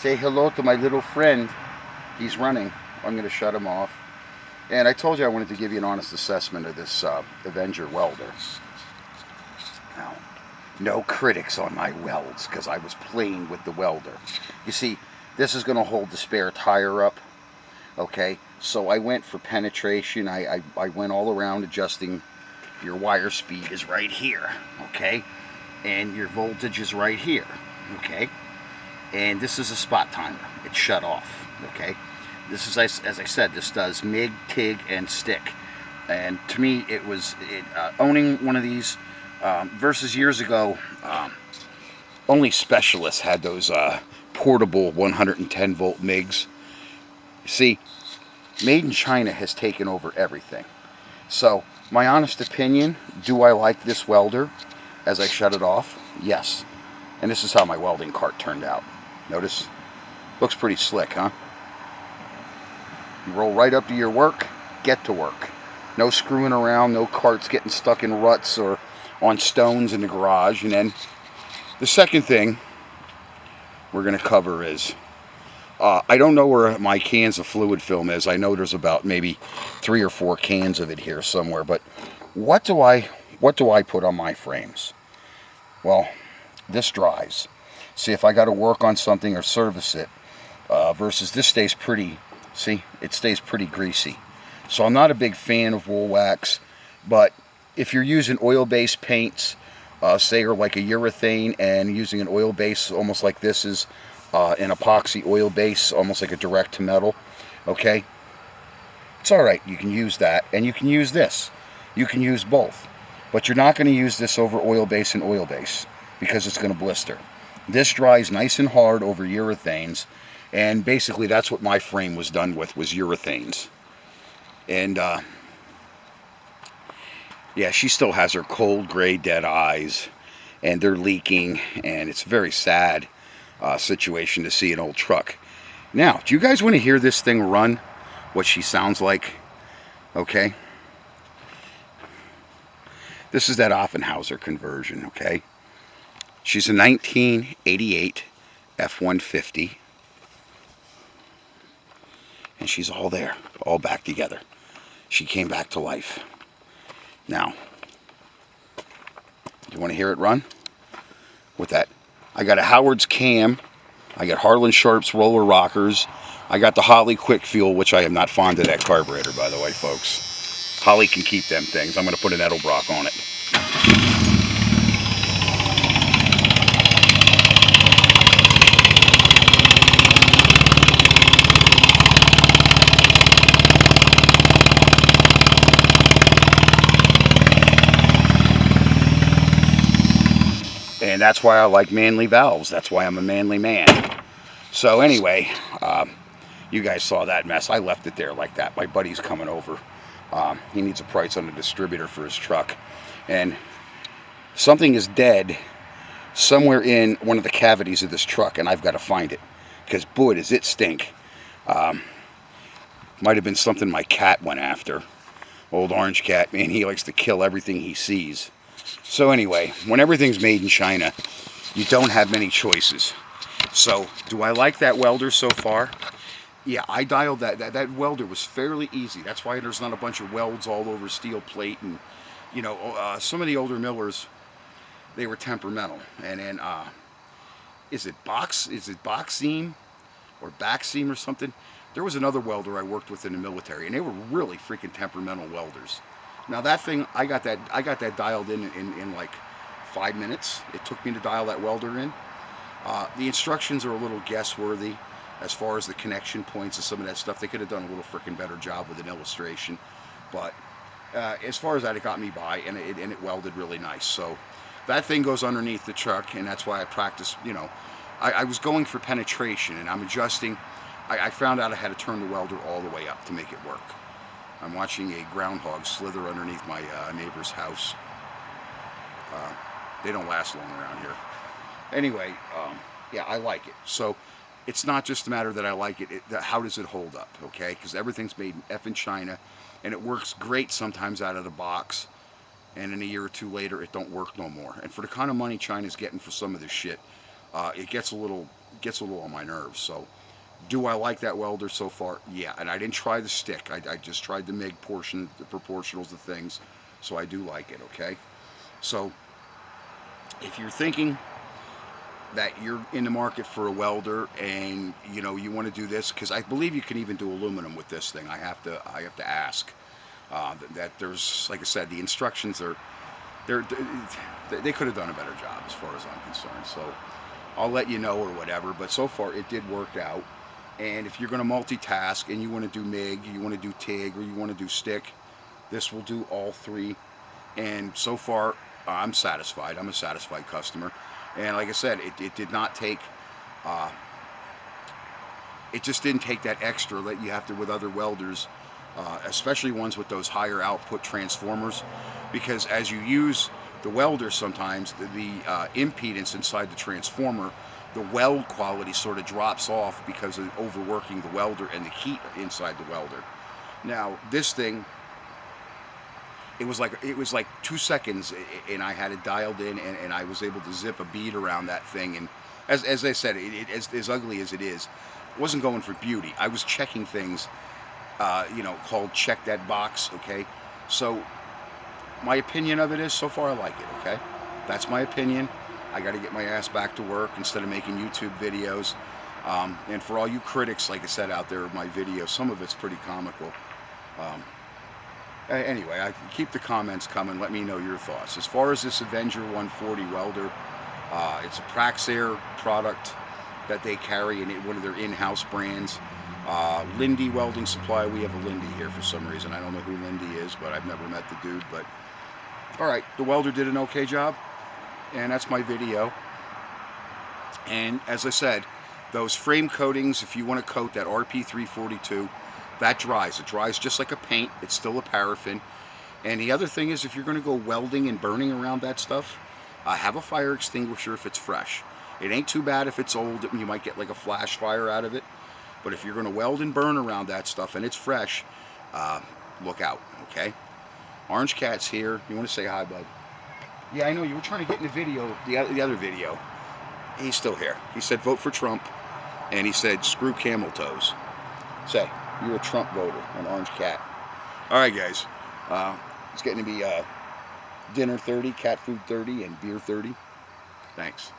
say hello to my little friend. He's running. I'm going to shut him off. And I told you I wanted to give you an honest assessment of this Avenger welder. Now, no critics on my welds because I was playing with the welder. You see, this is going to hold the spare tire up. Okay, so I went for penetration. I went all around adjusting. Your wire speed is right here. Okay, and your voltage is right here. Okay, and this is a spot timer. It's shut off. Okay, this is, as I said, this does MIG, TIG, and stick. And to me, owning one of these versus years ago, only specialists had those portable 110 volt MIGs. See, Made in China has taken over everything. So, my honest opinion, do I like this welder as I shut it off? Yes. And this is how my welding cart turned out. Notice? Looks pretty slick, huh? You roll right up to your work, get to work. No screwing around, no carts getting stuck in ruts or on stones in the garage. And then the second thing we're going to cover is, I don't know where my cans of fluid film is. I know there's about maybe 3 or 4 cans of it here somewhere. But what do I put on my frames? Well, this dries. See, if I got to work on something or service it, versus this stays pretty. See, it stays pretty greasy. So I'm not a big fan of wool wax. But if you're using oil-based paints, say, or like a urethane, and using an oil base almost like this is an epoxy oil base, almost like a direct to metal, okay, it's all right. You can use that, and you can use this. You can use both, but you're not going to use this over oil base and oil base because it's going to blister. This dries nice and hard over urethanes, and basically that's what my frame was done with, was urethanes. And yeah, she still has her cold gray dead eyes, and they're leaking, and it's very sad situation to see an old truck. Now, do you guys want to hear this thing run? What she sounds like? Okay. This is that Offenhauser conversion, okay? She's a 1988 F-150. And she's all there, all back together. She came back to life. Now, you want to hear it run? With that, I got a Howard's cam. I got Harlan Sharp's roller rockers. I got the Holley Quick Fuel, which I am not fond of that carburetor, by the way, folks. Holley can keep them things. I'm going to put an Edelbrock on it. And that's why I like manly valves. That's why I'm a manly man. So anyway, you guys saw that mess. I left it there like that. My buddy's coming over. He needs a price on a distributor for his truck. And something is dead somewhere in one of the cavities of this truck, and I've got to find it. Because boy, does it stink. Might have been something my cat went after. Old orange cat, man, he likes to kill everything he sees. So anyway, when everything's made in China, you don't have many choices. So, do I like that welder so far? Yeah, I dialed that welder was fairly easy. That's why there's not a bunch of welds all over steel plate. And, you know, some of the older millers, they were temperamental. And then, is it box seam or back seam or something? There was another welder I worked with in the military, and they were really freaking temperamental welders. Now that thing, I got that dialed in like 5 minutes. It took me to dial that welder in. The instructions are a little guessworthy as far as the connection points and some of that stuff. They could have done a little freaking better job with an illustration. But as far as that, it got me by, and it welded really nice. So that thing goes underneath the truck, and that's why I practice. You know, I was going for penetration, and I'm adjusting. I found out I had to turn the welder all the way up to make it work. I'm watching a groundhog slither underneath my neighbor's house. They don't last long around here. Anyway, yeah, I like it. So it's not just a matter that I like it. How does it hold up, okay? Because everything's made in effing China, and it works great sometimes out of the box, and in a year or two later, it don't work no more. And for the kind of money China's getting for some of this shit, it gets a little on my nerves. So, do I like that welder so far? Yeah, and I didn't try the stick. I just tried the MIG portion, the proportionals, the things. So I do like it. Okay. So if you're thinking that you're in the market for a welder and you want to do this, because I believe you can even do aluminum with this thing. I have to ask that there's, like I said, the instructions are they're, they could have done a better job as far as I'm concerned. So I'll let you know or whatever. But so far it did work out. And if you're going to multitask and you want to do MIG, you want to do TIG, or you want to do stick, this will do all three. And so far I'm satisfied. I'm a satisfied customer. And like I said, it did not take, it just didn't take that extra that you have to with other welders, especially ones with those higher output transformers, because as you use the welder, sometimes the impedance inside the transformer, the weld quality sort of drops off because of overworking the welder and the heat inside the welder. Now this thing, it was like 2 seconds, and I had it dialed in, and I was able to zip a bead around that thing. And as I said, as ugly as it is, it wasn't going for beauty. I was checking things, called check that box. Okay, so my opinion of it is, so far I like it. Okay, that's my opinion. I got to get my ass back to work instead of making YouTube videos. And for all you critics, like I said, out there of my videos, some of it's pretty comical. Anyway, I keep the comments coming. Let me know your thoughts. As far as this Avenger 140 welder, it's a Praxair product that they carry, and one of their in-house brands. Lindy Welding Supply. We have a Lindy here for some reason. I don't know who Lindy is, but I've never met the dude. But all right, the welder did an okay job, and that's my video. And as I said, those frame coatings, if you want to coat that RP342, that dries. It dries just like a paint. It's still a paraffin. And the other thing is, if you're going to go welding and burning around that stuff, have a fire extinguisher if it's fresh. It ain't too bad if it's old. You might get like a flash fire out of it. But if you're going to weld and burn around that stuff and it's fresh, look out, okay? Orange Cat's here. You want to say hi, bud? Yeah, I know. You were trying to get in the video, the other video. He's still here. He said vote for Trump, and he said screw camel toes. Say, you're a Trump voter, an Orange Cat. All right, guys. It's getting to be dinner 30, cat food 30, and beer 30. Thanks.